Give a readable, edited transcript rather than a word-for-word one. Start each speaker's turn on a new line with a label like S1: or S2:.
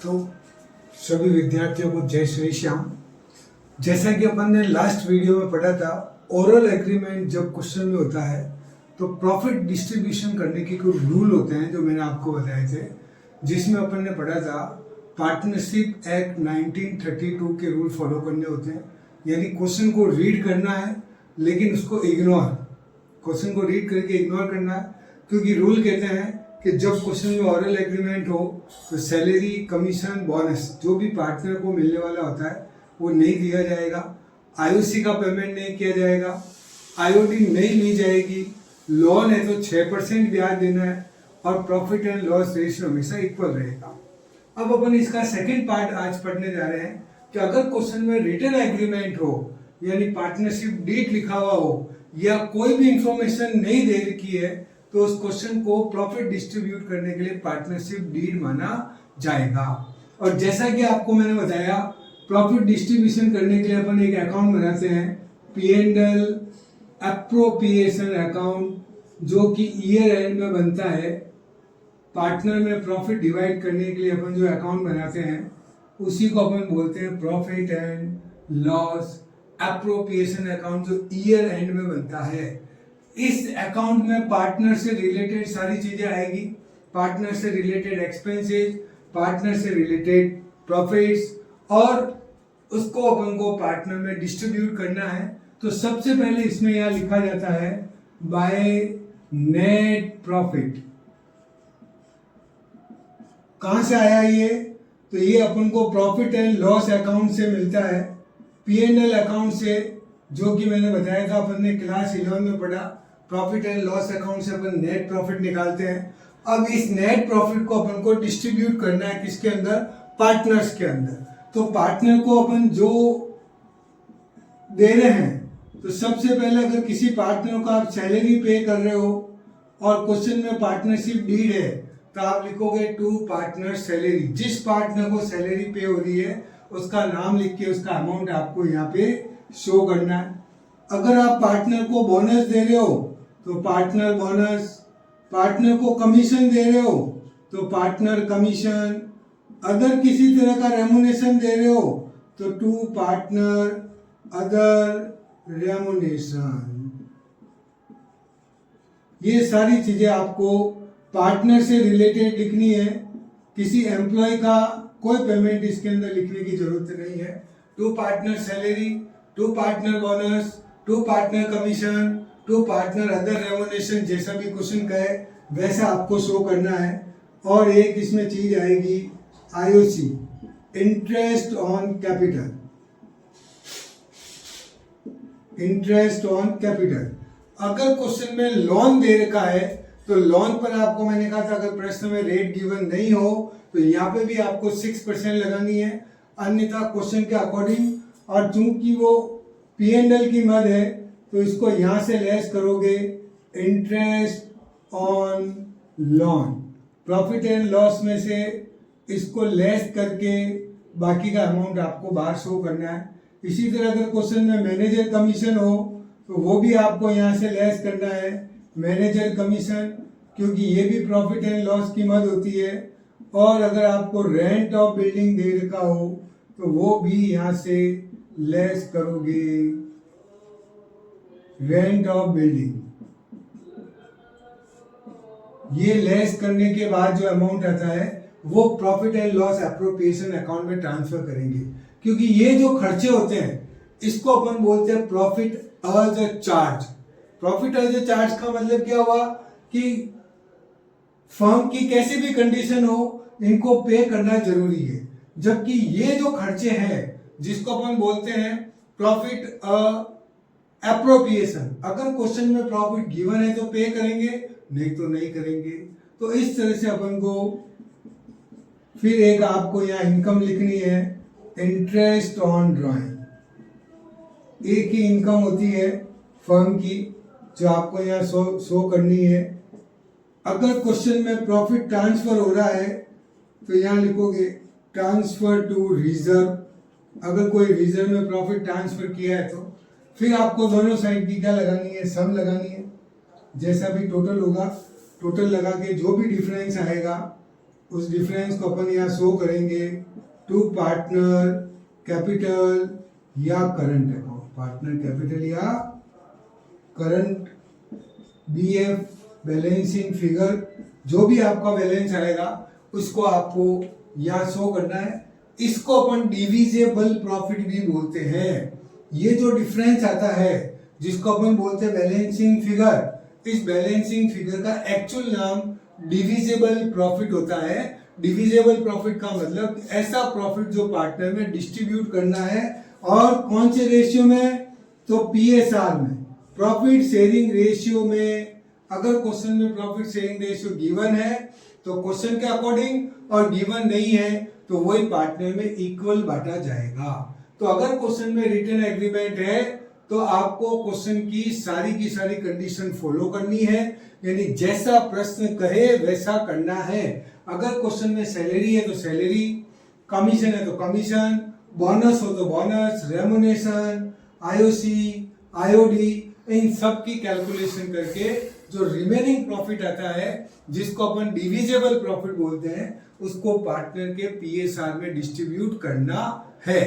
S1: तो सभी विद्यार्थियों को जय श्री श्याम। जैसा कि अपन ने लास्ट वीडियो में पढ़ा था, ओरल एग्रीमेंट जब क्वेश्चन में होता है तो प्रॉफिट डिस्ट्रीब्यूशन करने के कुछ रूल होते हैं जो मैंने आपको बताए थे, जिसमें अपन ने पढ़ा था पार्टनरशिप एक्ट 1932 के रूल फॉलो करने होते हैं। यानी क्वेश्चन को रीड करना है लेकिन उसको क्वेश्चन को रीड करके इग्नोर करना है, क्योंकि रूल कहते हैं कि जब क्वेश्चन में ओरल एग्रीमेंट हो तो सैलरी, कमीशन, बोनस जो भी पार्टनर को मिलने वाला होता है वो नहीं दिया जाएगा, आईओसी का पेमेंट नहीं किया जाएगा, आईओडी नहीं ली जाएगी, लोन है तो 6% ब्याज देना है और प्रॉफिट एंड लॉस रेशियो हमेशा इक्वल रहेगा। अब अपन इसका सेकंड पार्ट आज पढ़ने जा रहे हैं कि अगर क्वेश्चन में रिटन एग्रीमेंट हो यानी पार्टनरशिप डीड लिखा हुआ हो या कोई भी इंफॉर्मेशन नहीं दे रखी है तो उस क्वेश्चन को प्रॉफिट डिस्ट्रीब्यूट करने के लिए पार्टनरशिप डीड माना जाएगा। और जैसा कि आपको मैंने बताया, प्रॉफिट डिस्ट्रीब्यूशन करने के लिए अपन एक अकाउंट बनाते हैं, P&L एप्रोप्रिएशन अकाउंट, जो कि ईयर एंड में बनता है। पार्टनर में प्रॉफिट डिवाइड करने के लिए अपन जो अकाउंट बनाते हैं उसी को अपन बोलते हैं profit and loss appropriation account, जो ईयर एंड में बनता है। इस अकाउंट में पार्टनर से रिलेटेड सारी चीजें आएगी, पार्टनर से रिलेटेड एक्सपेंसेस, पार्टनर से रिलेटेड प्रॉफिट्स, और उसको अपन को पार्टनर में डिस्ट्रीब्यूट करना है। तो सबसे पहले इसमें यहां लिखा जाता है बाय नेट प्रॉफिट। कहां से आया ये? तो ये अपन को प्रॉफिट एंड लॉस अकाउंट से मिलता है, P&L अकाउंट से, जो कि मैंने बताया था अपन ने क्लास 11 में पढ़ा। प्रॉफिट एंड लॉस अकाउंट से अपन नेट प्रॉफिट निकालते हैं। अब इस नेट प्रॉफिट को अपन को डिस्ट्रीब्यूट करना है किसके अंदर? पार्टनर्स के अंदर। तो पार्टनर को अपन जो दे रहे हैं, तो सबसे पहले अगर किसी पार्टनर को आप सैलरी पे कर रहे हो और क्वेश्चन में पार्टनरशिप डीड है तो आप लिखोगे टू पार्टनर सैलरी। जिस पार्टनर को सैलरी पे हो रही है उसका नाम लिख के उसका अमाउंट आपको यहाँ पे शो करना है। अगर आप पार्टनर को बोनस दे रहे हो तो पार्टनर बोनस, पार्टनर को कमीशन दे रहे हो तो पार्टनर कमीशन, अदर किसी तरह का रेमुनेशन दे रहे हो तो टू पार्टनर अदर रेमुनेशन। ये सारी चीजें आपको पार्टनर से रिलेटेड लिखनी है। किसी एम्प्लॉय का कोई पेमेंट इसके अंदर लिखने की जरूरत नहीं है। To partner salary, to partner bonus, to partner commission, to partner other remuneration, जैसा भी क्वेश्चन कहे वैसा आपको शो करना है। और एक इसमें चीज आएगी IOC, interest on capital, interest on capital. अगर क्वेश्चन में लोन दे रखा है तो लोन पर आपको मैंने कहा था अगर प्रश्न में रेट गिवन नहीं हो तो यहाँ पे भी आपको 6% लगानी है, अन्यथा क्वेश्चन के अकॉर्डिंग। और चूंकि वो P&L की मद है तो इसको यहां से लेस करोगे interest on loan. Profit and loss में से इसको लेस करके बाकी का अमाउंट आपको बाहर शो करना है। इसी तरह अगर क्वेश्चन में मैनेजर कमीशन हो तो वो भी आपको यहाँ से लेस करना है मैनेजर कमीशन, क्योंकि ये भी प्रॉफिट एंड लॉस की मद होती है। और अगर आपको रेंट ऑफ बिल्डिंग दे रखा हो तो वो भी यहाँ से लेस करोगे रेंट ऑफ बिल्डिंग। ये लेस करने के बाद जो अमाउंट आता है वो profit and loss appropriation account में ट्रांसफर करेंगे, क्योंकि ये जो खर्चे होते हैं इसको अपन बोलते हैं profit as a charge. Profit as a charge का मतलब क्या हुआ कि फर्म की कैसी भी कंडीशन हो इनको पे करना जरूरी है। जबकि ये जो खर्चे हैं जिसको अपन बोलते हैं प्रॉफिट एप्रोप्रिएशन, अगर क्वेश्चन में प्रॉफिट गिवन है तो पे करेंगे, नहीं तो नहीं करेंगे। तो इस तरह से अपन को फिर एक आपको यहाँ इनकम लिखनी है, इंटरेस्ट ऑन ड्राइंग। एक ही इनकम होती है फर्म की जो आपको यहाँ शो करनी है। अगर क्वेश्चन में प्रॉफिट ट्रांसफर हो रहा है तो यहाँ लिखोगे ट्रांसफर टू रिजर्व। अगर कोई रिजर्व में प्रॉफिट ट्रांसफर किया है तो फिर आपको दोनों साइड की क्या लगानी है? सम लगानी है। जैसा भी टोटल होगा, टोटल लगा के जो भी डिफरेंस आएगा उस डिफरेंस को अपन यहाँ शो करेंगे टू पार्टनर कैपिटल या करंट अकाउंट, पार्टनर कैपिटल या करंट बीएफ बैलेंसिंग फिगर, जो भी आपका बैलेंस आएगा उसको आपको यहाँ शो करना है। इसको अपन डिविजिबल प्रॉफिट भी बोलते हैं। ये जो डिफरेंस आता है जिसको अपन बोलते हैं बैलेंसिंग फिगर, इस बैलेंसिंग फिगर का एक्चुअल नाम डिविजिबल प्रॉफिट होता है। डिविजिबल प्रॉफिट का मतलब ऐसा प्रॉफिट जो पार्टनर में डिस्ट्रीब्यूट करना है, और कौन से रेशियो में, तो पीएसआर में, प्रॉफिट शेयरिंग रेशियो में। अगर क्वेश्चन में प्रॉफिट शेयरिंग रेशियो गिवन है तो क्वेश्चन के अकॉर्डिंग, और गिवन नहीं है तो वही पार्टनर में इक्वल बांटा जाएगा। तो अगर क्वेश्चन में रिटन एग्रीमेंट है तो आपको क्वेश्चन की सारी कंडीशन फॉलो करनी है, यानी जैसा प्रश्न कहे वैसा करना है। अगर क्वेश्चन में सैलरी है तो सैलरी, कमीशन है तो कमीशन, बोनस हो तो बोनस, रेमुनेशन, आईओसी, आईओडी, इन सब की कैलकुलेशन करके जो रिमेनिंग प्रॉफिट आता है जिसको अपन डिविजिबल प्रॉफिट बोलते हैं, उसको पार्टनर के पीएसआर में डिस्ट्रीब्यूट करना है।